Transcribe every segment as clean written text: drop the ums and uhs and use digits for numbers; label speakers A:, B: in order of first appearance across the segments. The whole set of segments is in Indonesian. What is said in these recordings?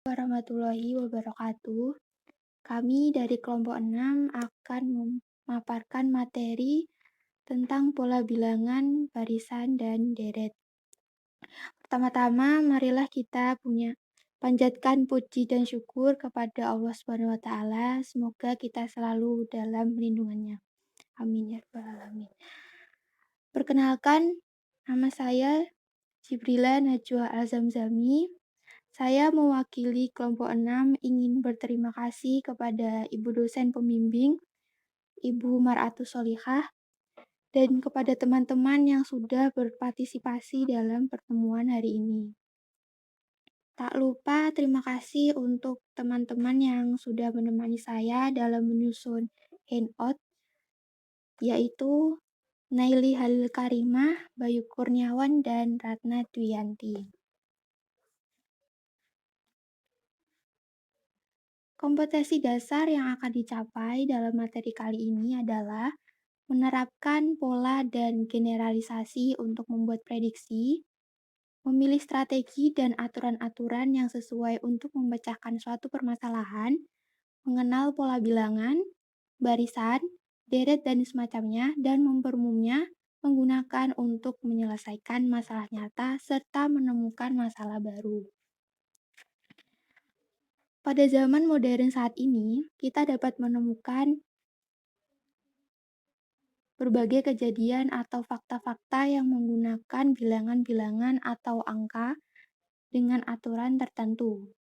A: Warahmatullahi wabarakatuh. Kami dari kelompok 6 akan memaparkan materi tentang pola bilangan, barisan, dan deret. Pertama-tama, marilah kita panjatkan puji dan syukur kepada Allah Subhanahu wa taala. Semoga kita selalu dalam lindungannya. Amin ya rabbal alamin. Perkenalkan, nama saya Jibrila Najwa Al-Zamzami. Saya mewakili kelompok 6 ingin berterima kasih kepada Ibu dosen pembimbing, Ibu Mar'atus Solihah, dan kepada teman-teman yang sudah berpartisipasi dalam pertemuan hari ini. Tak lupa terima kasih untuk teman-teman yang sudah menemani saya dalam menyusun handout, yaitu Naili Halil Karimah, Bayu Kurniawan, dan Ratna Dwiyanti. Kompetensi dasar yang akan dicapai dalam materi kali ini adalah menerapkan pola dan generalisasi untuk membuat prediksi, memilih strategi dan aturan-aturan yang sesuai untuk memecahkan suatu permasalahan, mengenal pola bilangan, barisan, deret dan semacamnya, dan memperumumnya menggunakan untuk menyelesaikan masalah nyata serta menemukan masalah baru. Pada zaman modern saat ini, kita dapat menemukan berbagai kejadian atau fakta-fakta yang menggunakan bilangan-bilangan atau angka dengan aturan tertentu.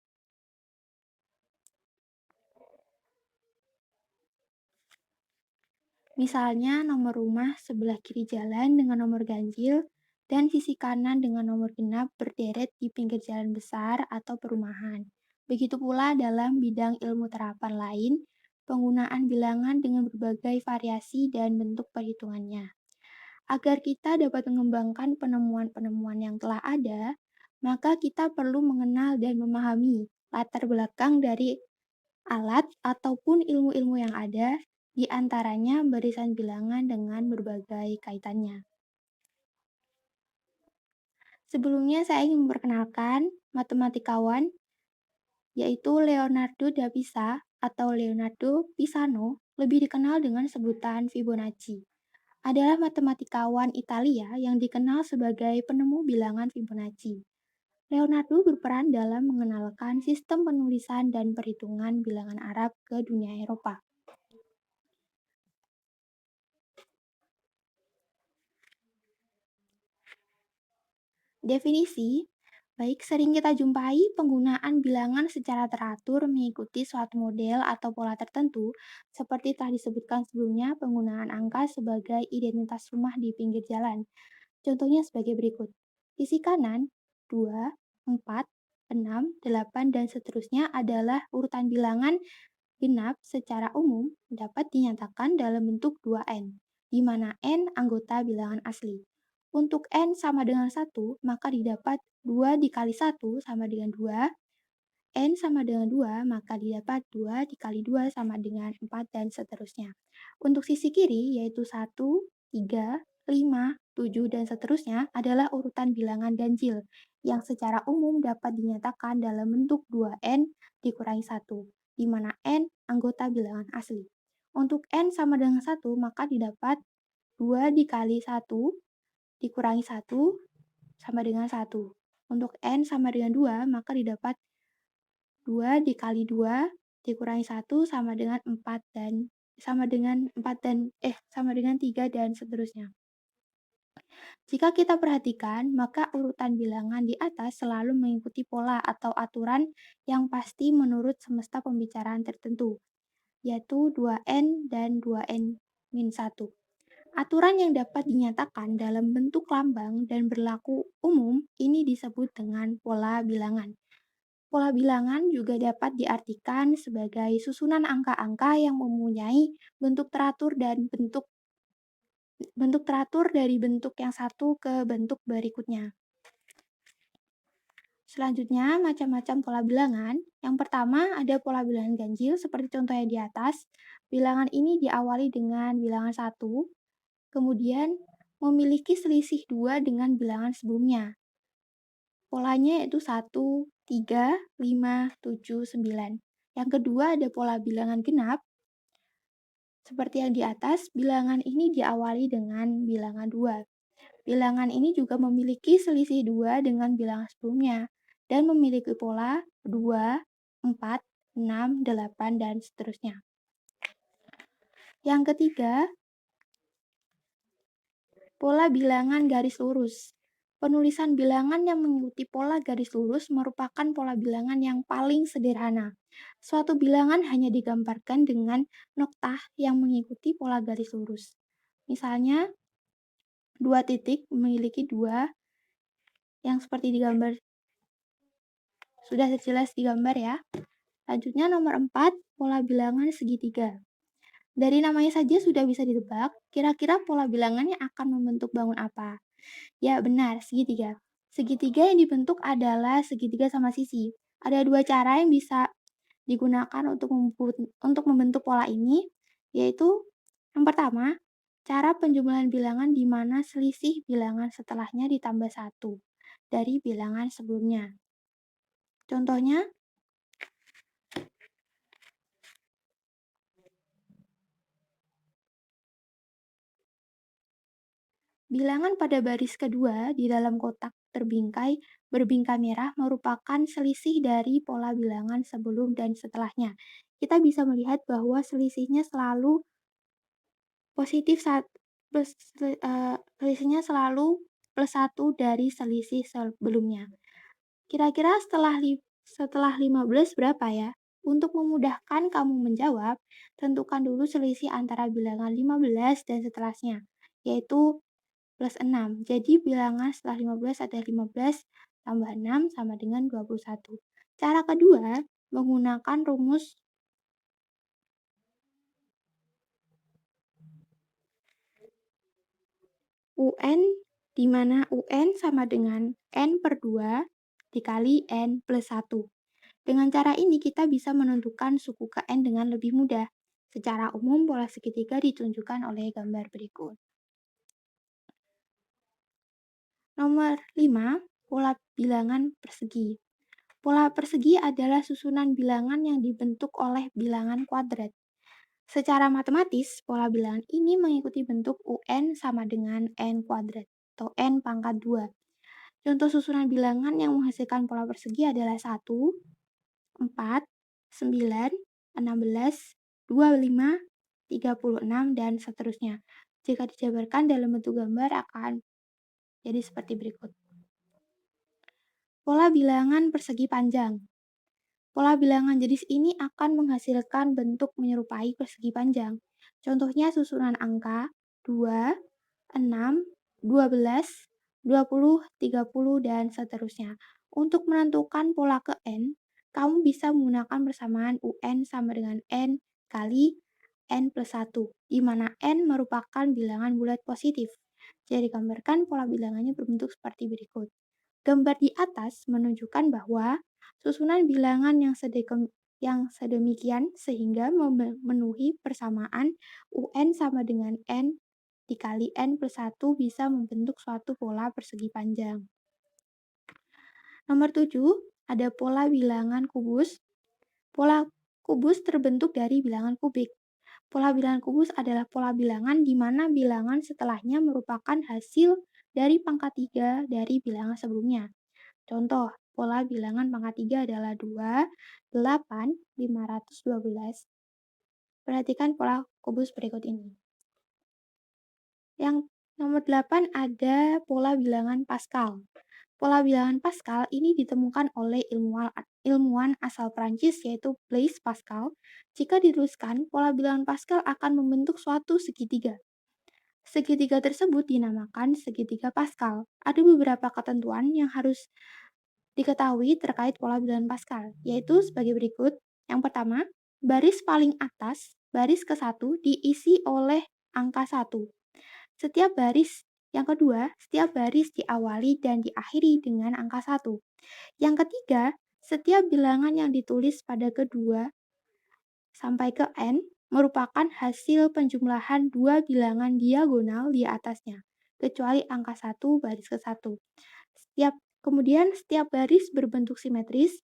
A: Misalnya nomor rumah sebelah kiri jalan dengan nomor ganjil dan sisi kanan dengan nomor genap berderet di pinggir jalan besar atau perumahan. Begitu pula dalam bidang ilmu terapan lain, penggunaan bilangan dengan berbagai variasi dan bentuk perhitungannya. Agar kita dapat mengembangkan penemuan-penemuan yang telah ada, maka kita perlu mengenal dan memahami latar belakang dari alat ataupun ilmu-ilmu yang ada, di antaranya barisan bilangan dengan berbagai kaitannya. Sebelumnya saya ingin memperkenalkan matematikawan, yaitu Leonardo da Pisa atau Leonardo Pisano, lebih dikenal dengan sebutan Fibonacci. Adalah matematikawan Italia yang dikenal sebagai penemu bilangan Fibonacci. Leonardo berperan dalam mengenalkan sistem penulisan dan perhitungan bilangan Arab ke dunia Eropa. Definisi, baik sering kita jumpai penggunaan bilangan secara teratur mengikuti suatu model atau pola tertentu, seperti telah disebutkan sebelumnya penggunaan angka sebagai identitas rumah di pinggir jalan. Contohnya sebagai berikut. Sisi kanan, 2, 4, 6, 8, dan seterusnya adalah urutan bilangan genap secara umum dapat dinyatakan dalam bentuk 2n, di mana n anggota bilangan asli. Untuk n sama dengan 1, maka didapat 2 dikali 1 sama dengan 2, n sama dengan 2, maka didapat 2 dikali 2 sama dengan 4, dan seterusnya. Untuk sisi kiri, yaitu 1, 3, 5, 7, dan seterusnya adalah urutan bilangan ganjil, yang secara umum dapat dinyatakan dalam bentuk 2n dikurangi 1, di mana n anggota bilangan asli. Untuk n sama dengan 1, maka didapat 2 dikali 1 dikurangi 1 sama dengan 1. Untuk n sama dengan 2, maka didapat 2 dikali 2 dikurangi 1 sama dengan 4 dan sama dengan 3 dan seterusnya. Jika kita perhatikan, maka urutan bilangan di atas selalu mengikuti pola atau aturan yang pasti menurut semesta pembicaraan tertentu, yaitu 2n dan 2n-1. Aturan yang dapat dinyatakan dalam bentuk lambang dan berlaku umum ini disebut dengan pola bilangan. Pola bilangan juga dapat diartikan sebagai susunan angka-angka yang mempunyai bentuk teratur dari bentuk yang satu ke bentuk berikutnya. Selanjutnya, macam-macam pola bilangan. Yang pertama ada pola bilangan ganjil seperti contohnya di atas. Bilangan ini diawali dengan bilangan 1, kemudian memiliki selisih 2 dengan bilangan sebelumnya. Polanya yaitu 1, 3, 5, 7, 9. Yang kedua ada pola bilangan genap. Seperti yang di atas, bilangan ini diawali dengan bilangan 2. Bilangan ini juga memiliki selisih 2 dengan bilangan sebelumnya dan memiliki pola 2, 4, 6, 8, dan seterusnya. Yang ketiga, pola bilangan garis lurus. Penulisan bilangan yang mengikuti pola garis lurus merupakan pola bilangan yang paling sederhana. Suatu bilangan hanya digambarkan dengan noktah yang mengikuti pola garis lurus. Misalnya, 2 titik memiliki 2 yang seperti digambar. Sudah jelas digambar ya. Selanjutnya nomor 4, pola bilangan segitiga. Dari namanya saja sudah bisa ditebak, kira-kira pola bilangannya akan membentuk bangun apa? Ya benar, segitiga. Segitiga yang dibentuk adalah segitiga sama sisi. Ada 2 cara yang bisa digunakan untuk membentuk pola ini, yaitu yang pertama, cara penjumlahan bilangan di mana selisih bilangan setelahnya ditambah 1 dari bilangan sebelumnya. Contohnya, bilangan pada baris kedua di dalam kotak berbingkai merah merupakan selisih dari pola bilangan sebelum dan setelahnya. Kita bisa melihat bahwa selisihnya selalu positif selisihnya selalu plus 1 dari selisih sebelumnya. Kira-kira setelah 15 berapa ya? Untuk memudahkan kamu menjawab, tentukan dulu selisih antara bilangan 15 dan setelahnya, yaitu plus 6. Jadi bilangan setelah 15 ada 15 tambah 6 sama dengan 21. Cara kedua, menggunakan rumus UN, di mana UN sama dengan N per 2 dikali N plus 1. Dengan cara ini kita bisa menentukan suku ke N dengan lebih mudah. Secara umum, pola segitiga ditunjukkan oleh gambar berikut. Nomor 5, pola bilangan persegi. Pola persegi adalah susunan bilangan yang dibentuk oleh bilangan kuadrat. Secara matematis, pola bilangan ini mengikuti bentuk UN sama dengan N kuadrat atau N pangkat 2. Contoh susunan bilangan yang menghasilkan pola persegi adalah 1, 4, 9, 16, 25, 36, dan seterusnya. Jika dijabarkan dalam bentuk gambar akan jadi seperti berikut. Pola bilangan persegi panjang. Pola bilangan jenis ini akan menghasilkan bentuk menyerupai persegi panjang. Contohnya susunan angka 2, 6, 12, 20, 30, dan seterusnya. Untuk menentukan pola ke N, kamu bisa menggunakan persamaan UN sama dengan N kali N plus 1, di mana N merupakan bilangan bulat positif. Jadi digambarkan pola bilangannya berbentuk seperti berikut. Gambar di atas menunjukkan bahwa susunan bilangan yang sedemikian sehingga memenuhi persamaan UN sama dengan N dikali N plus 1 bisa membentuk suatu pola persegi panjang. Nomor 7, ada pola bilangan kubus. Pola kubus terbentuk dari bilangan kubik. Pola bilangan kubus adalah pola bilangan di mana bilangan setelahnya merupakan hasil dari pangkat 3 dari bilangan sebelumnya. Contoh, pola bilangan pangkat 3 adalah 2, 8, 512. Perhatikan pola kubus berikut ini. Yang nomor 8 ada pola bilangan Pascal. Pola bilangan Pascal ini ditemukan oleh ilmuwan asal Prancis yaitu Blaise Pascal. Jika diteruskan, pola bilangan Pascal akan membentuk suatu segitiga. Segitiga tersebut dinamakan segitiga Pascal. Ada beberapa ketentuan yang harus diketahui terkait pola bilangan Pascal, yaitu sebagai berikut. Yang pertama, baris paling atas, baris ke-1 diisi oleh angka 1. Yang kedua, setiap baris diawali dan diakhiri dengan angka 1. Yang ketiga, setiap bilangan yang ditulis pada kedua sampai ke N merupakan hasil penjumlahan dua bilangan diagonal di atasnya, kecuali angka 1 baris ke-1. Kemudian setiap baris berbentuk simetris.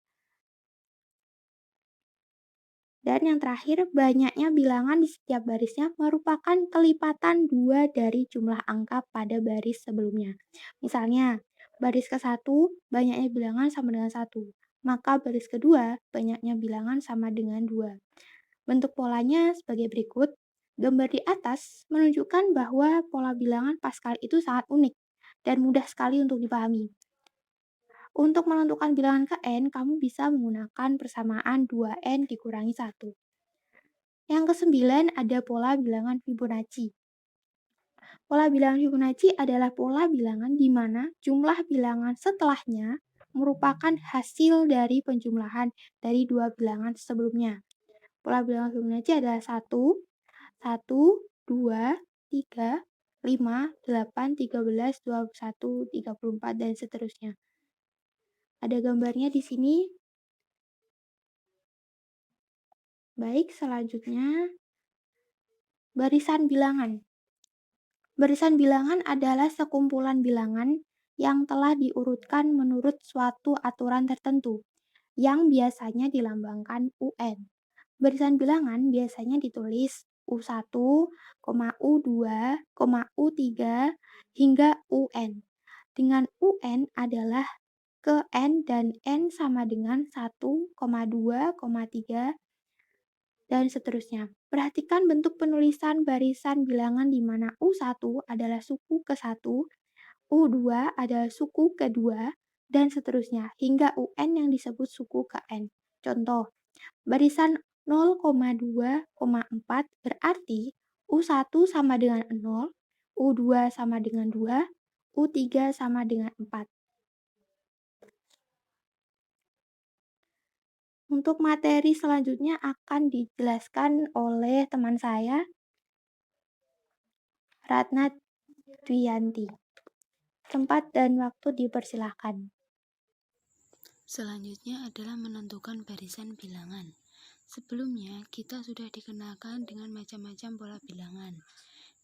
A: Dan yang terakhir, banyaknya bilangan di setiap barisnya merupakan kelipatan 2 dari jumlah angka pada baris sebelumnya. Misalnya, baris ke-1 banyaknya bilangan sama dengan 1, maka baris kedua banyaknya bilangan sama dengan 2. Bentuk polanya sebagai berikut. Gambar di atas menunjukkan bahwa pola bilangan Pascal itu sangat unik dan mudah sekali untuk dipahami. Untuk menentukan bilangan ke n, kamu bisa menggunakan persamaan 2n dikurangi 1. Yang kesembilan ada pola bilangan Fibonacci. Pola bilangan Fibonacci adalah pola bilangan di mana jumlah bilangan setelahnya merupakan hasil dari penjumlahan dari dua bilangan sebelumnya. Pola bilangan Fibonacci adalah 1, 1, 2, 3, 5, 8, 13, 21, 34, dan seterusnya. Ada gambarnya di sini. Baik, selanjutnya barisan bilangan. Barisan bilangan adalah sekumpulan bilangan yang telah diurutkan menurut suatu aturan tertentu, yang biasanya dilambangkan UN. Barisan bilangan biasanya ditulis U1, U2, U3, hingga UN. Dengan UN adalah ke N dan N sama dengan 1, 2, 3, dan seterusnya. Perhatikan bentuk penulisan barisan bilangan di mana U1 adalah suku ke-1, U2 adalah suku ke-2, dan seterusnya, hingga UN yang disebut suku ke-N. Contoh, barisan 0,2,4 berarti U1 sama dengan 0, U2 sama dengan 2, U3 sama dengan 4. Untuk materi selanjutnya akan dijelaskan oleh teman saya, Ratna Dwiyanti. Tempat dan waktu dipersilahkan.
B: Selanjutnya adalah menentukan barisan bilangan. Sebelumnya, kita sudah dikenalkan dengan macam-macam pola bilangan.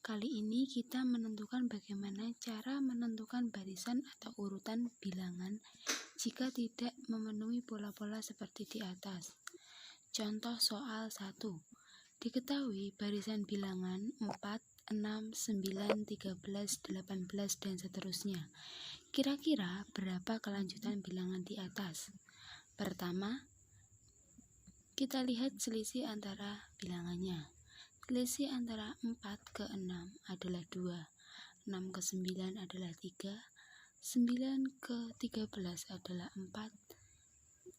B: Kali ini kita menentukan bagaimana cara menentukan barisan atau urutan bilangan jika tidak memenuhi pola-pola seperti di atas. Contoh soal 1. Diketahui barisan bilangan 4, 6, 9, 13, 18, dan seterusnya. Kira-kira berapa kelanjutan bilangan di atas? Pertama, kita lihat selisih antara bilangannya. Selisih antara 4 ke 6 adalah 2, 6 ke 9 adalah 3, 9 ke 13 adalah 4,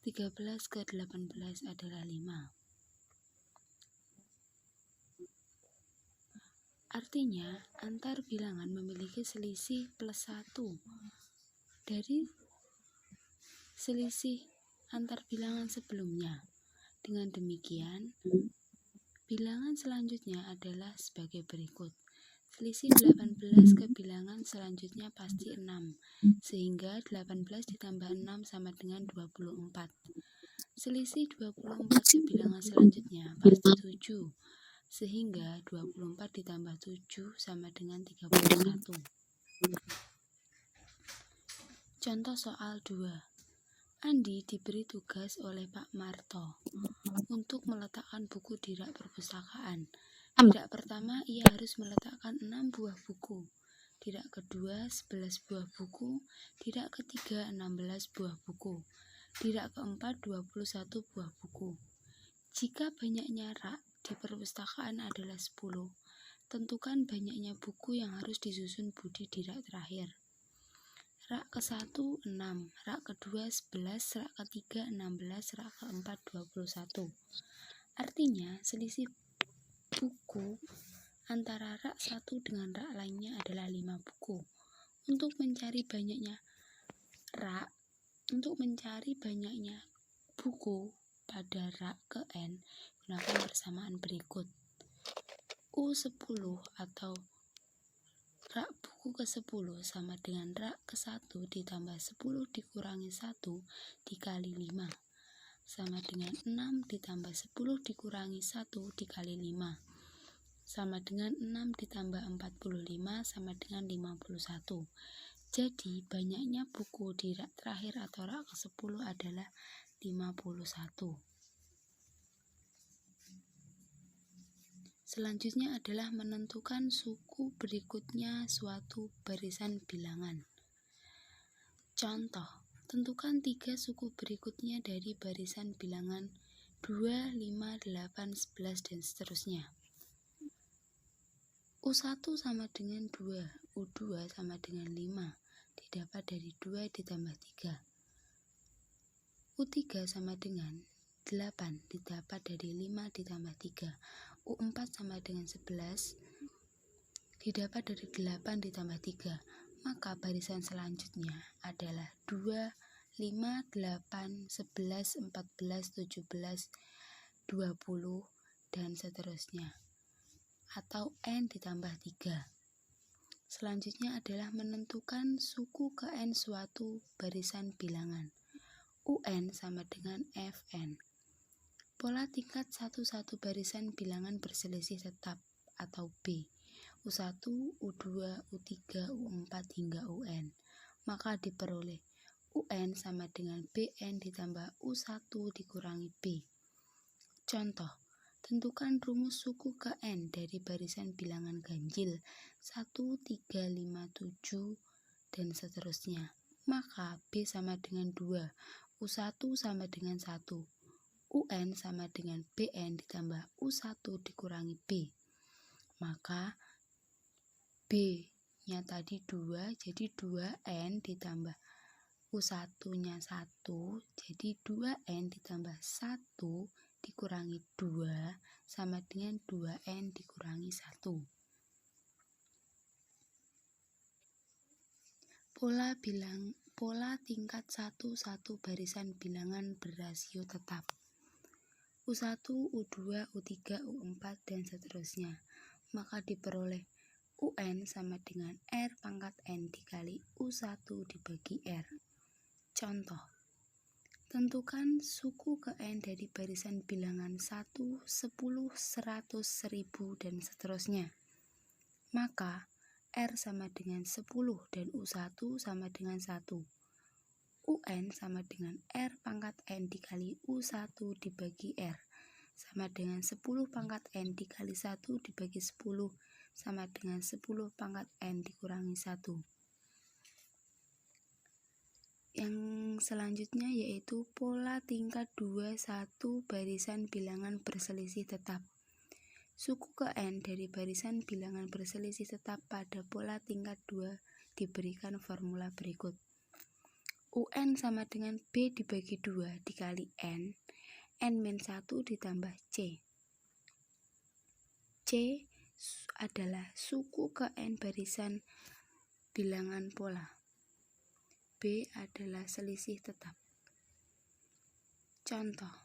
B: 13 ke 18 adalah 5. Artinya, antar bilangan memiliki selisih plus 1 dari selisih antar bilangan sebelumnya. Dengan demikian, bilangan selanjutnya adalah sebagai berikut. Selisih 18 ke bilangan selanjutnya pasti 6, sehingga 18 ditambah 6 sama dengan 24. Selisih 24 ke bilangan selanjutnya pasti 7, sehingga 24 ditambah 7 sama dengan 31. Contoh soal 2. Andi diberi tugas oleh Pak Marto untuk meletakkan buku di rak perpustakaan. Di rak pertama, ia harus meletakkan 6 buah buku. Di rak kedua, 11 buah buku. Di rak ketiga, 16 buah buku. Di rak keempat, 21 buah buku. Jika banyaknya rak di perpustakaan adalah 10, tentukan banyaknya buku yang harus disusun Budi di rak terakhir. Rak ke-1 6, rak kedua 11, rak ketiga 16, rak keempat 21. Artinya selisih buku antara rak satu dengan rak lainnya adalah 5 buku. Untuk mencari banyaknya buku pada rak ke N, gunakan persamaan berikut. U10 atau rak buku ke-10 sama dengan rak ke-1 ditambah 10 dikurangi 1 dikali 5 sama dengan 6 ditambah 10 dikurangi 1 dikali 5 sama dengan 6 ditambah 45 sama dengan 51. Jadi banyaknya buku di rak terakhir atau rak ke-10 adalah 51. Selanjutnya adalah menentukan suku berikutnya suatu barisan bilangan. Contoh, tentukan 3 suku berikutnya dari barisan bilangan 2, 5, 8, 11, dan seterusnya. U1 sama dengan 2, U2 sama dengan 5, didapat dari 2 ditambah 3. U3 sama dengan 8, didapat dari 5 ditambah 3. U4 sama dengan 11, didapat dari 8 ditambah 3. Maka barisan selanjutnya adalah 2, 5, 8, 11, 14, 17, 20, dan seterusnya, atau N ditambah 3. Selanjutnya adalah menentukan suku ke N suatu barisan bilangan. UN sama dengan Fn. Pola tingkat satu barisan bilangan berselisih tetap atau B. U1, U2, U3, U4 hingga UN. Maka diperoleh UN sama dengan BN ditambah U1 dikurangi B. Contoh, tentukan rumus suku ke N dari barisan bilangan ganjil 1, 3, 5, 7, dan seterusnya. Maka B sama dengan 2, U1 sama dengan 1, UN sama dengan BN ditambah U1 dikurangi B. Maka B-nya tadi 2, jadi 2N ditambah U1-nya 1, jadi 2N ditambah 1 dikurangi 2 sama dengan 2N dikurangi 1. Pola tingkat satu barisan bilangan berrasio tetap. U1, U2, U3, U4, dan seterusnya. Maka diperoleh UN sama dengan R pangkat N dikali U1 dibagi R. Contoh, tentukan suku ke N dari barisan bilangan 1, 10, 100, 1000, dan seterusnya. Maka R sama dengan 10 dan U1 sama dengan 1. UN sama dengan R pangkat N dikali U1 dibagi R sama dengan 10 pangkat N dikali 1 dibagi 10 sama dengan 10 pangkat N dikurangi 1. Yang selanjutnya yaitu pola tingkat 2 barisan bilangan berselisih tetap. Suku ke N dari barisan bilangan berselisih tetap pada pola tingkat 2 diberikan formula berikut. UN sama dengan B dibagi 2 dikali N, N-1 ditambah C. C adalah suku ke N barisan bilangan pola. B adalah selisih tetap. Contoh,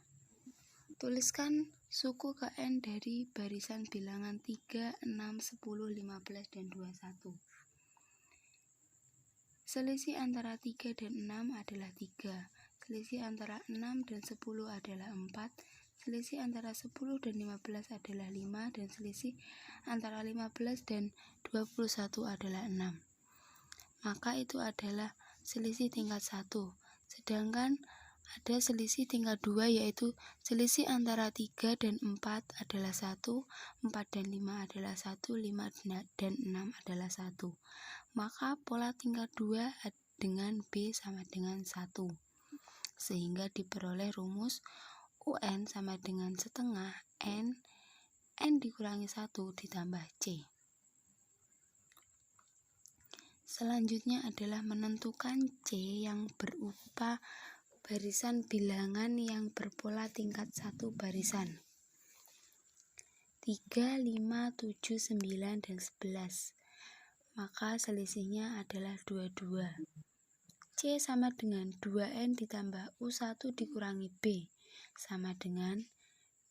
B: tuliskan suku ke N dari barisan bilangan 3, 6, 10, 15, dan 21. Selisih antara 3 dan 6 adalah 3. Selisih antara 6 dan 10 adalah 4. Selisih antara 10 dan 15 adalah 5, dan selisih antara 15 dan 21 adalah 6. Maka itu adalah selisih tingkat 1. Sedangkan ada selisih tingkat 2 yaitu selisih antara 3 dan 4 adalah 1, 4 dan 5 adalah 1, 5 dan 6 adalah 1. Maka pola tingkat 2 dengan B sama dengan 1. Sehingga diperoleh rumus UN sama dengan setengah N dikurangi 1 ditambah C. Selanjutnya adalah menentukan C yang berupa barisan bilangan yang berpola tingkat 1 barisan. 3, 5, 7, 9, dan 11. Maka selisihnya adalah 22. C sama dengan 2N ditambah U1 dikurangi B sama dengan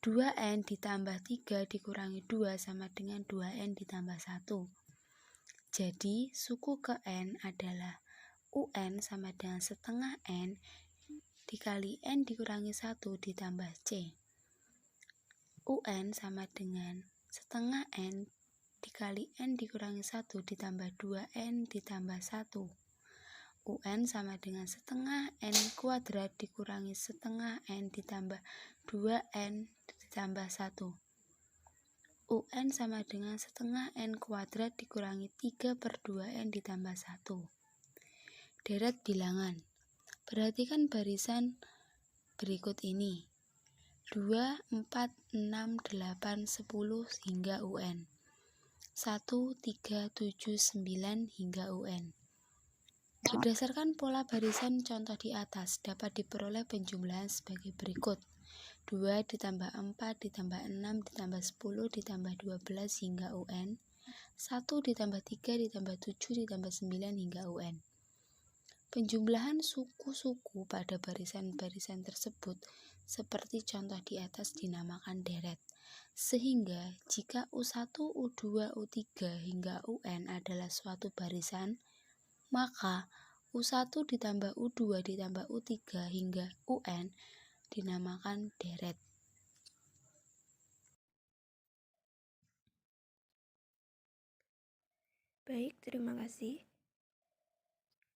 B: 2N ditambah 3 dikurangi 2 sama dengan 2N ditambah 1. Jadi suku ke N adalah UN sama dengan setengah N dikali N dikurangi 1 ditambah C. UN sama dengan setengah N dikali N dikurangi 1 ditambah 2N ditambah 1. UN sama dengan setengah N kuadrat dikurangi setengah N ditambah 2N ditambah 1. UN sama dengan setengah N kuadrat dikurangi 3/2N ditambah 1. Deret bilangan. Perhatikan barisan berikut ini. 2, 4, 6, 8, 10 hingga UN. 1, 3, 7, 9 hingga UN. Berdasarkan pola barisan contoh di atas dapat diperoleh penjumlahan sebagai berikut. 2 ditambah 4 ditambah 6 ditambah 10 ditambah 12 hingga UN. 1 ditambah 3 ditambah 7 ditambah 9 hingga UN. Penjumlahan suku-suku pada barisan-barisan tersebut seperti contoh di atas dinamakan deret. Sehingga jika U1, U2, U3 hingga UN adalah suatu barisan, maka U1 ditambah U2 ditambah U3 hingga UN dinamakan deret.
C: Baik, terima kasih.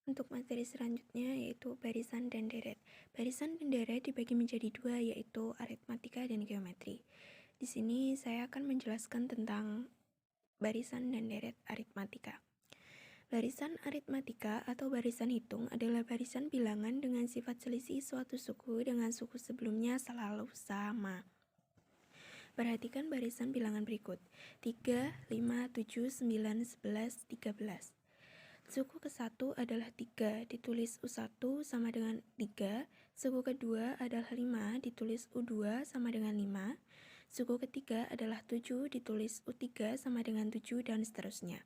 C: Untuk materi selanjutnya yaitu barisan dan deret. Barisan dan deret dibagi menjadi dua, yaitu aritmatika dan geometri. Di sini saya akan menjelaskan tentang barisan dan deret aritmatika. Barisan aritmatika atau barisan hitung adalah barisan bilangan dengan sifat selisih suatu suku dengan suku sebelumnya selalu sama. Perhatikan barisan bilangan berikut: 3, 5, 7, 9, 11, 13. Suku ke-1 adalah 3, ditulis U1 sama dengan 3. Suku kedua adalah 5, ditulis U2 sama dengan 5. Suku ketiga adalah 7, ditulis U3 sama dengan 7, dan seterusnya.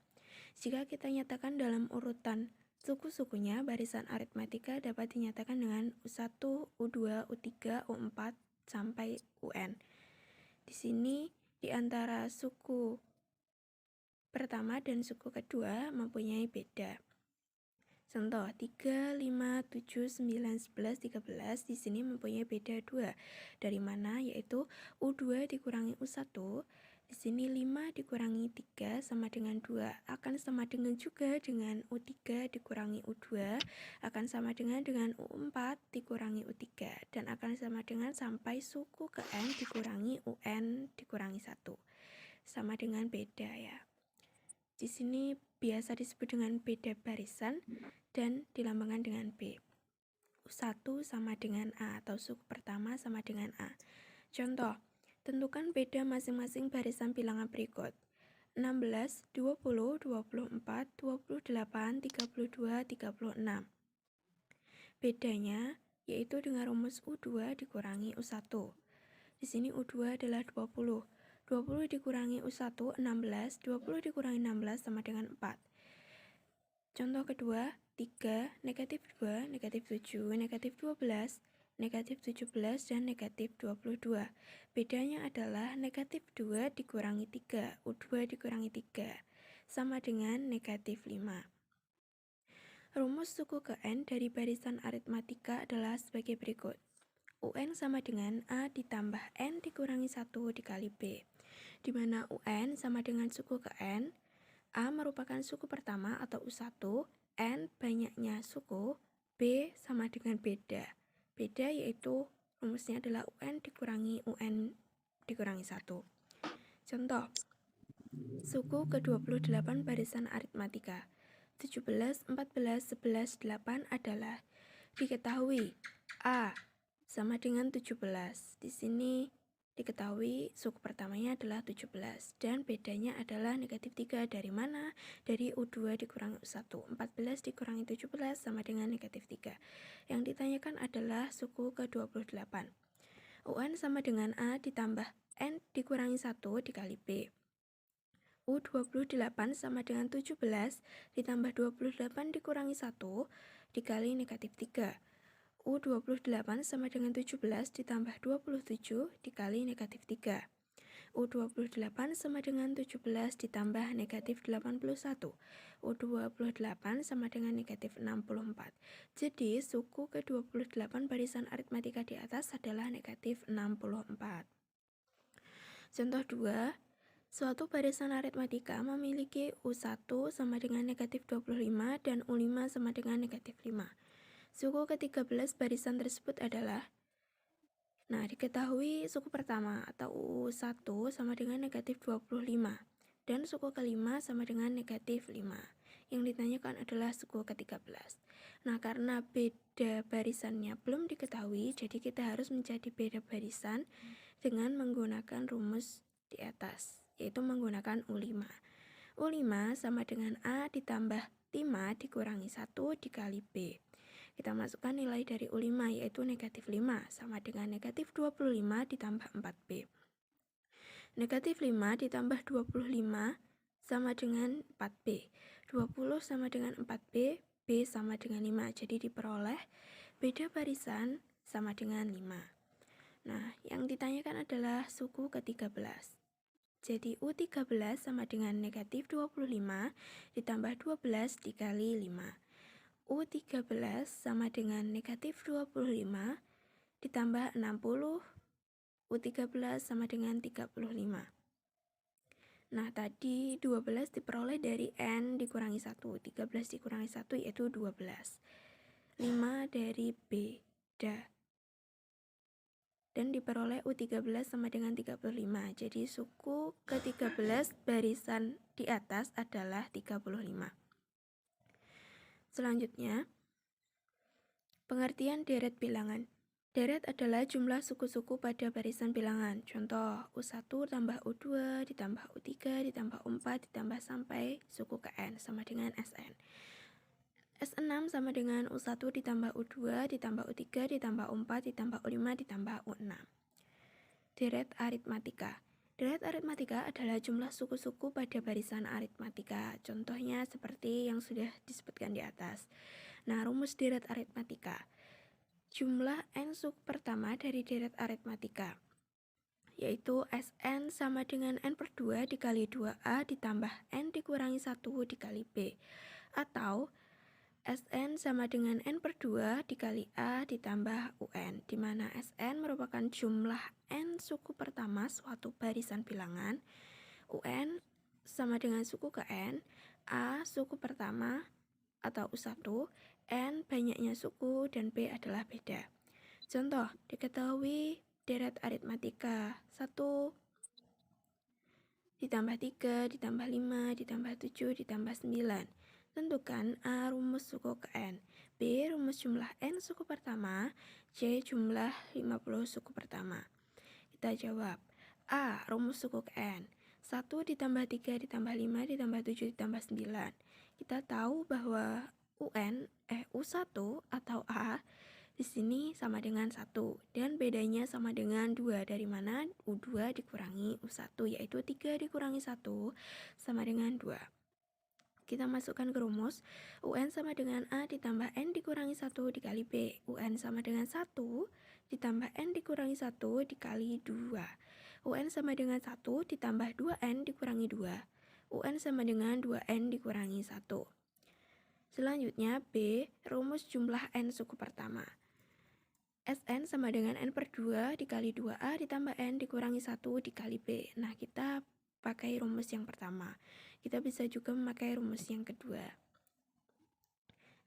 C: Jika kita nyatakan dalam urutan suku-sukunya, barisan aritmatika dapat dinyatakan dengan U1, U2, U3, U4, sampai UN. Di sini, di antara suku pertama dan suku kedua mempunyai beda. Contoh, 3, 5, 7, 9, 11, 13 di sini mempunyai beda 2. Dari mana? Yaitu U2 dikurangi U1. Di sini 5 dikurangi 3 sama dengan 2. Akan sama dengan juga dengan U3 dikurangi U2. Akan sama dengan U4 dikurangi U3. Dan akan sama dengan sampai suku ke N dikurangi UN dikurangi 1. Sama dengan beda ya. Di sini biasa disebut dengan beda barisan dan dilambangkan dengan B. U1 sama dengan A atau suku pertama sama dengan A. Contoh, tentukan beda masing-masing barisan bilangan berikut: 16, 20, 24, 28, 32, 36. Bedanya yaitu dengan rumus U2 dikurangi U1. Di sini U2 adalah 20. 20 dikurangi U1, 16. 20 dikurangi 16 sama dengan 4. Contoh kedua, 3, negatif 2, negatif 7, negatif 12, negatif 17, dan negatif 22. Bedanya adalah negatif 2 dikurangi 3, U2 dikurangi 3, sama dengan negatif 5. Rumus suku ke N dari barisan aritmatika adalah sebagai berikut. UN sama dengan A ditambah N dikurangi 1 dikali B, di mana UN sama dengan suku ke N, A merupakan suku pertama atau U1, N banyaknya suku, B sama dengan beda. Beda yaitu rumusnya adalah UN dikurangi UN dikurangi 1. Contoh, suku ke-28 barisan aritmatika 17, 14, 11, 8 adalah diketahui A sama dengan 17. Di sini diketahui suku pertamanya adalah 17 dan bedanya adalah negatif 3. Dari mana? Dari U2 dikurangi U1. 14 dikurangi 17 sama dengan negatif 3. Yang ditanyakan adalah suku ke-28. UN sama dengan A ditambah N dikurangi 1 dikali B. U28 sama dengan 17 ditambah 28 dikurangi 1 dikali negatif 3. U28 sama dengan 17 ditambah 27 dikali negatif 3. U28 sama dengan 17 ditambah negatif 81. U28 sama dengan negatif 64. Jadi, suku ke-28 barisan aritmatika di atas adalah negatif 64. Contoh 2, Suatu barisan aritmatika memiliki U1 sama dengan negatif 25 dan U5 sama dengan negatif 5. Suku ke-13 barisan tersebut adalah, nah diketahui suku pertama atau U1 sama dengan negatif 25 dan suku kelima sama dengan negatif 5. Yang ditanyakan adalah suku ke-13. Nah karena beda barisannya belum diketahui, jadi kita harus mencari beda barisan dengan menggunakan rumus di atas, yaitu menggunakan U5. U5 sama dengan A ditambah 5 dikurangi 1 dikali B. Kita masukkan nilai dari U5 yaitu negatif 5 sama dengan negatif 25 ditambah 4B. Negatif 5 ditambah 25 sama dengan 4B. 20 sama dengan 4B, B sama dengan 5. Jadi diperoleh beda barisan sama dengan 5. Nah, yang ditanyakan adalah suku ke-13. Jadi U13 sama dengan negatif 25 ditambah 12 dikali 5. U13 sama dengan negatif 25 ditambah 60. U13 sama dengan 35. Nah, tadi 12 diperoleh dari N dikurangi 1. 13 dikurangi 1 yaitu 12. 5 dari B, dan diperoleh U13 sama dengan 35. Jadi suku ke-13 barisan di atas adalah 35. Selanjutnya, pengertian deret bilangan. Deret adalah jumlah suku-suku pada barisan bilangan. Contoh, U1 tambah U2 ditambah U3 ditambah U4 ditambah sampai suku ke N sama dengan Sn. S6 sama dengan U1 ditambah U2 ditambah U3 ditambah U4 ditambah U5 ditambah U6. Deret aritmatika. Deret aritmatika adalah jumlah suku-suku pada barisan aritmatika. Contohnya seperti yang sudah disebutkan di atas. Nah, rumus deret aritmatika. Jumlah N suku pertama dari deret aritmatika, yaitu Sn sama dengan N per 2 dikali 2A ditambah N dikurangi 1 dikali B. Atau Sn sama dengan N per 2 dikali A ditambah UN, di mana Sn merupakan jumlah N suku pertama suatu barisan bilangan, UN sama dengan suku ke N, A suku pertama atau U1, N banyaknya suku, dan B adalah beda. Contoh, diketahui deret aritmatika 1 ditambah 3 ditambah 5 ditambah 7 ditambah 9. Tentukan A rumus suku ke N, B rumus jumlah N suku pertama, C jumlah 50 suku pertama. Kita jawab. A rumus suku ke N, 1 ditambah 3 ditambah 5 ditambah 7 ditambah 9. Kita tahu bahwa U1 atau A di sini sama dengan 1 dan bedanya sama dengan 2. Dari mana? U2 dikurangi U1, yaitu 3 dikurangi 1 sama dengan 2. Kita masukkan ke rumus. UN sama dengan A ditambah N dikurangi 1 dikali B. UN sama dengan 1 ditambah N dikurangi 1 dikali 2. UN sama dengan 1 ditambah 2N dikurangi 2. UN sama dengan 2N dikurangi 1. Selanjutnya B, rumus jumlah N suku pertama. Sn sama dengan N per 2 dikali 2A ditambah N dikurangi 1 dikali B. Nah, kita pakai rumus yang pertama. Kita bisa juga memakai rumus yang kedua.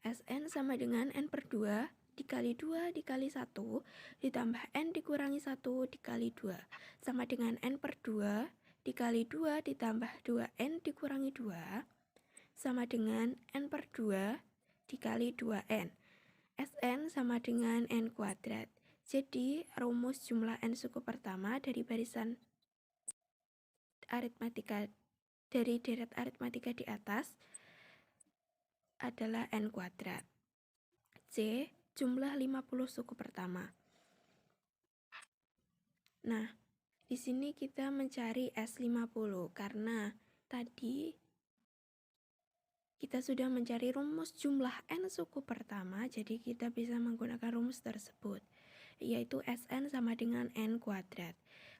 C: Sn sama dengan N per 2 dikali 2 dikali 1 ditambah N dikurangi 1 dikali 2 sama dengan N per 2 dikali 2 ditambah 2N dikurangi 2 sama dengan N per 2 dikali 2N. Sn sama dengan N kuadrat. Jadi rumus jumlah N suku pertama dari barisan aritmatika dari deret aritmatika di atas adalah N kuadrat. C, jumlah 50 suku pertama. Nah, di sini kita mencari S50 karena tadi kita sudah mencari rumus jumlah N suku pertama, jadi kita bisa menggunakan rumus tersebut, yaitu Sn sama dengan N kuadrat.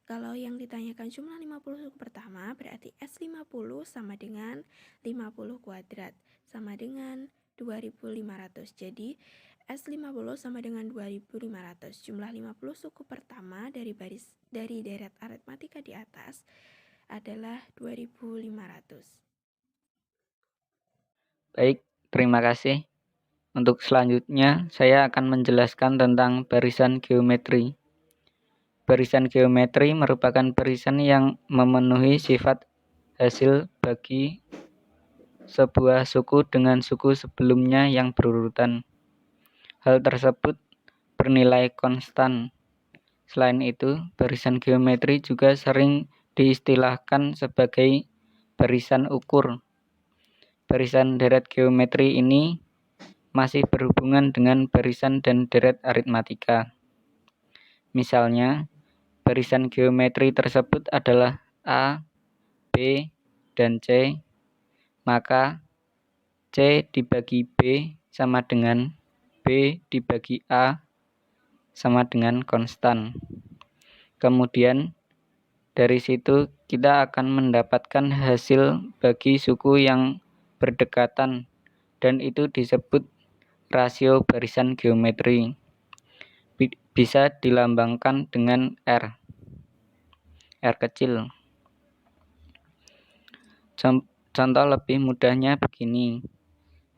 C: Kalau yang ditanyakan jumlah 50 suku pertama, berarti S50 sama dengan 50 kuadrat, sama dengan 2500. Jadi S50 sama dengan 2500. Jumlah 50 suku pertama dari deret aritmatika di atas adalah 2500.
D: Baik, terima kasih. Untuk selanjutnya, saya akan menjelaskan tentang barisan geometri. Barisan geometri merupakan barisan yang memenuhi sifat hasil bagi sebuah suku dengan suku sebelumnya yang berurutan. Hal tersebut bernilai konstan. Selain itu, barisan geometri juga sering diistilahkan sebagai barisan ukur. Barisan deret geometri ini masih berhubungan dengan barisan dan deret aritmatika. Misalnya, barisan geometri tersebut adalah A, B, dan C, maka C dibagi B sama dengan B dibagi A sama dengan konstan. Kemudian dari situ kita akan mendapatkan hasil bagi suku yang berdekatan dan itu disebut rasio barisan geometri. Bisa dilambangkan dengan R kecil. Contoh lebih mudahnya begini.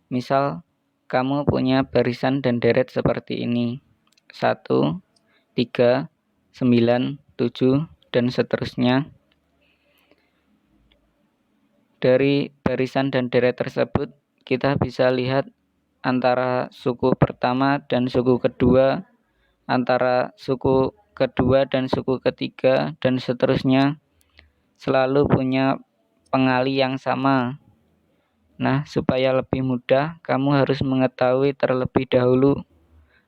D: Misal kamu punya barisan dan deret seperti ini. 1, 3, 9, 7, dan seterusnya. Dari barisan dan deret tersebut, kita bisa lihat antara suku pertama dan suku kedua, antara suku kedua dan suku ketiga, dan seterusnya selalu punya pengali yang sama. Nah, supaya lebih mudah, kamu harus mengetahui terlebih dahulu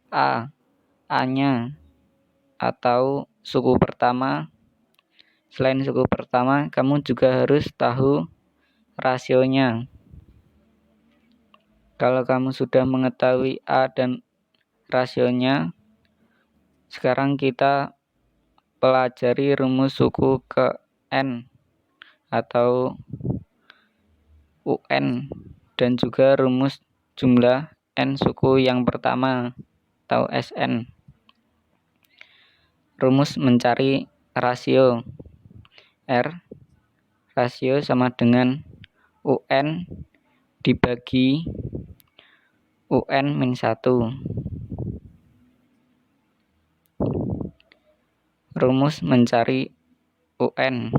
D: A-nya atau suku pertama. Selain suku pertama, kamu juga harus tahu rasionya. Kalau kamu sudah mengetahui A dan rasionya, sekarang kita pelajari rumus suku ke N atau UN dan juga rumus jumlah N suku yang pertama atau SN. Rumus mencari rasio R, rasio sama dengan UN dibagi UN min 1. Rumus mencari UN.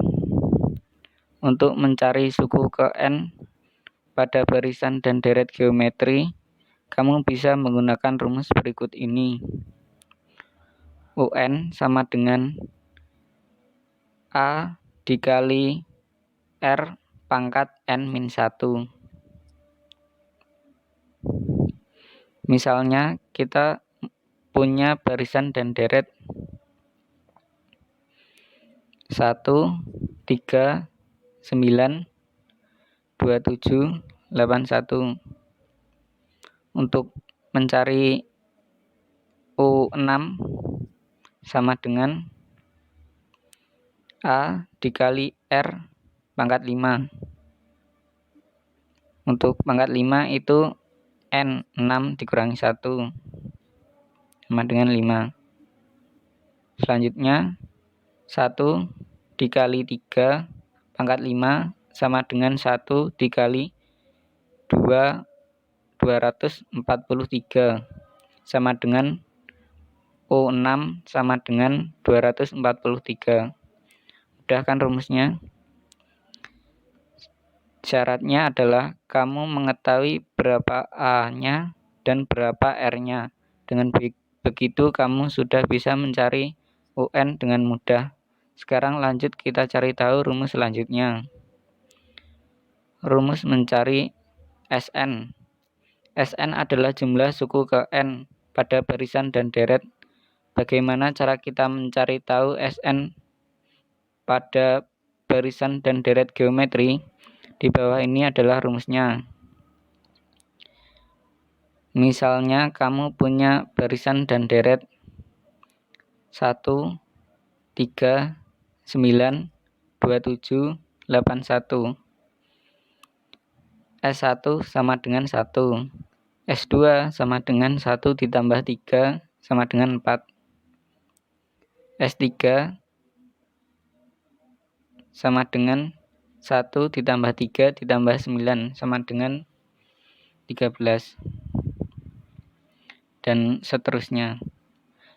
D: Untuk mencari suku ke N pada barisan dan deret geometri, kamu bisa menggunakan rumus berikut ini. UN sama dengan A dikali R pangkat N min 1. Misalnya kita punya barisan dan deret 1, 3, 9, 27, 81. Untuk mencari U6 sama dengan A dikali R pangkat 5. Untuk pangkat 5 itu N, 6 dikurangi 1 sama dengan 5. Selanjutnya 1 dikali 3 pangkat 5 sama dengan 1 dikali 2, 243 sama dengan U6 sama dengan 243. Mudah kan rumusnya? Syaratnya adalah kamu mengetahui berapa A-nya dan berapa R-nya. Dengan begitu kamu sudah bisa mencari UN dengan mudah. Sekarang lanjut kita cari tahu rumus selanjutnya. Rumus mencari SN. SN adalah jumlah suku ke N pada barisan dan deret. Bagaimana cara kita mencari tahu SN pada barisan dan deret geometri? Di bawah ini adalah rumusnya. Misalnya kamu punya barisan dan deret 1, 3, 9, 27, 81. S1 sama dengan 1. S2 sama dengan 1 ditambah 3 sama dengan 4. S3 sama dengan 1 ditambah 3 ditambah 9 sama dengan 13. Dan seterusnya.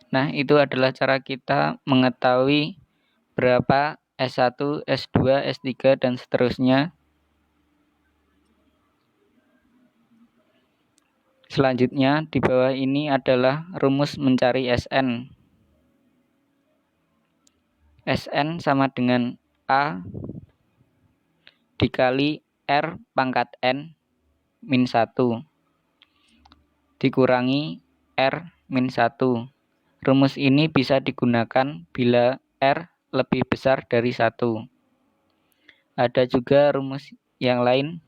D: Nah, itu adalah cara kita mengetahui berapa S1, S2, S3, dan seterusnya. Selanjutnya, di bawah ini adalah rumus mencari Sn. Sn sama dengan A dikali R pangkat N min 1 dikurangi R min 1. Rumus ini bisa digunakan bila R lebih besar dari 1. Ada juga rumus yang lain.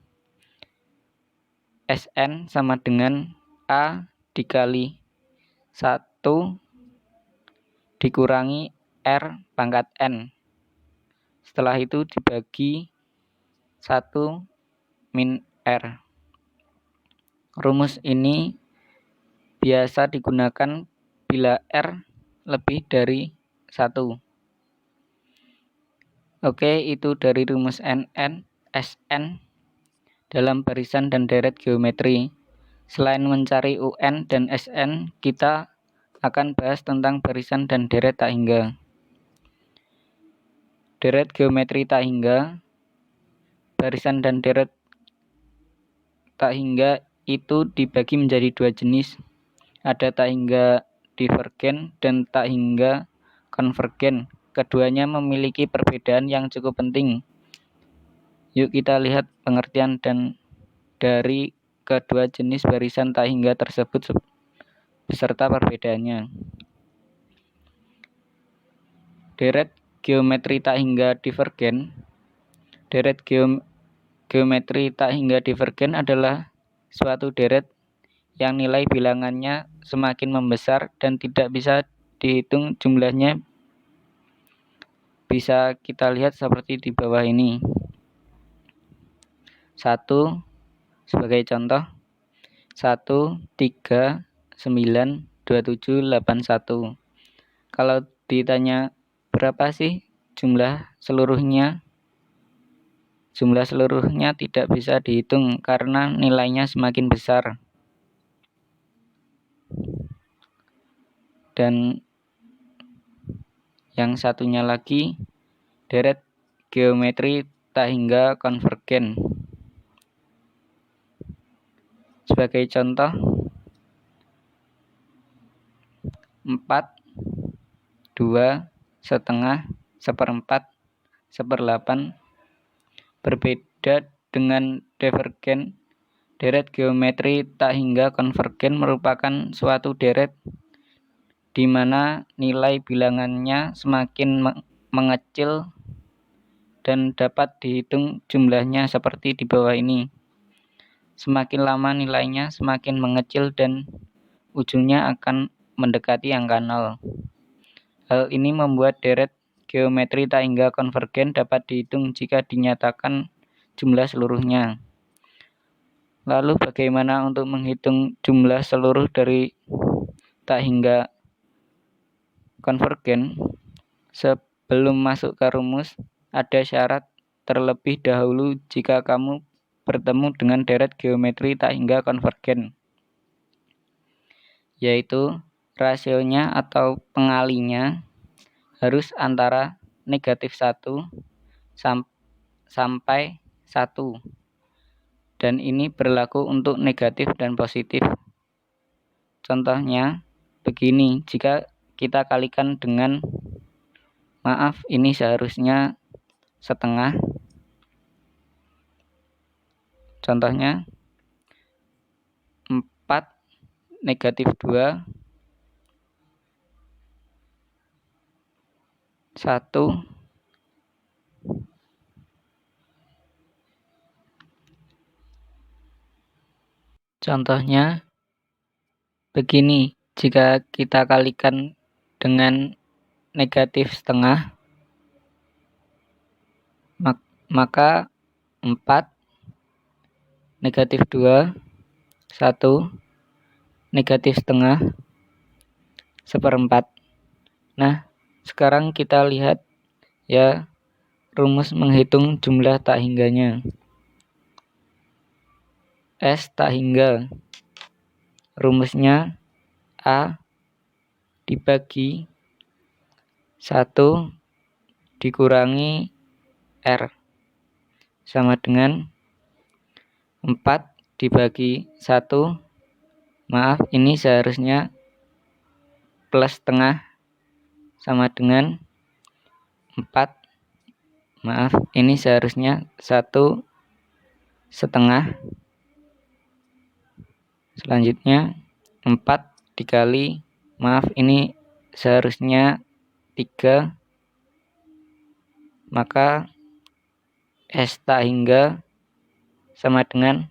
D: Sn sama dengan A dikali 1 dikurangi R pangkat N. Setelah itu dibagi 1 min R. Rumus ini biasa digunakan bila R lebih dari 1. Oke, itu dari rumus Sn dalam barisan dan deret geometri. Selain mencari UN dan Sn, kita akan bahas tentang barisan dan deret tak hingga. Deret geometri tak hingga, barisan dan deret tak hingga itu dibagi menjadi dua jenis. Ada tak hingga divergen dan tak hingga konvergen. Keduanya memiliki perbedaan yang cukup penting. Yuk kita lihat pengertian dan dari kedua jenis barisan tak hingga tersebut beserta perbedaannya. Deret geometri tak hingga divergen. Deret geometri tak hingga divergen adalah suatu deret yang nilai bilangannya semakin membesar dan tidak bisa dihitung jumlahnya. Bisa kita lihat seperti di bawah ini. 1 sebagai contoh, 1, 3, 9, 27, 81. Kalau ditanya berapa sih jumlah seluruhnya? Jumlah seluruhnya tidak bisa dihitung karena nilainya semakin besar. Dan yang satunya lagi, deret geometri tak hingga konvergen. Sebagai contoh, 4, 2, setengah, 1/4, 1/8. Berbeda dengan divergen, deret geometri tak hingga konvergen merupakan suatu deret di mana nilai bilangannya semakin mengecil dan dapat dihitung jumlahnya seperti di bawah ini. Semakin lama nilainya semakin mengecil dan ujungnya akan mendekati angka 0. Hal ini membuat deret geometri tak hingga konvergen dapat dihitung jika dinyatakan jumlah seluruhnya. Lalu bagaimana untuk menghitung jumlah seluruh dari tak hingga konvergen? Sebelum masuk ke rumus, ada syarat terlebih dahulu jika kamu bertemu dengan deret geometri tak hingga konvergen, yaitu rasionya atau pengalinya harus antara negatif 1 sampai 1. Dan ini berlaku untuk negatif dan positif. Contohnya begini, jika kita kalikan dengan, maaf ini seharusnya setengah. Contohnya 4 negatif 2 1 contohnya begini, jika kita kalikan dengan negatif setengah, maka 4 negatif 2 1 negatif setengah 1/4. Nah, sekarang kita lihat ya, rumus menghitung jumlah tak hingganya. S tak hingga. Rumusnya A dibagi 1 dikurangi R sama dengan 4 dibagi 1. Maaf, ini seharusnya plus tengah sama dengan 4. Maaf, ini seharusnya 1 setengah. Selanjutnya 4 dikali, maaf, ini seharusnya 3. Maka S tak hingga sama dengan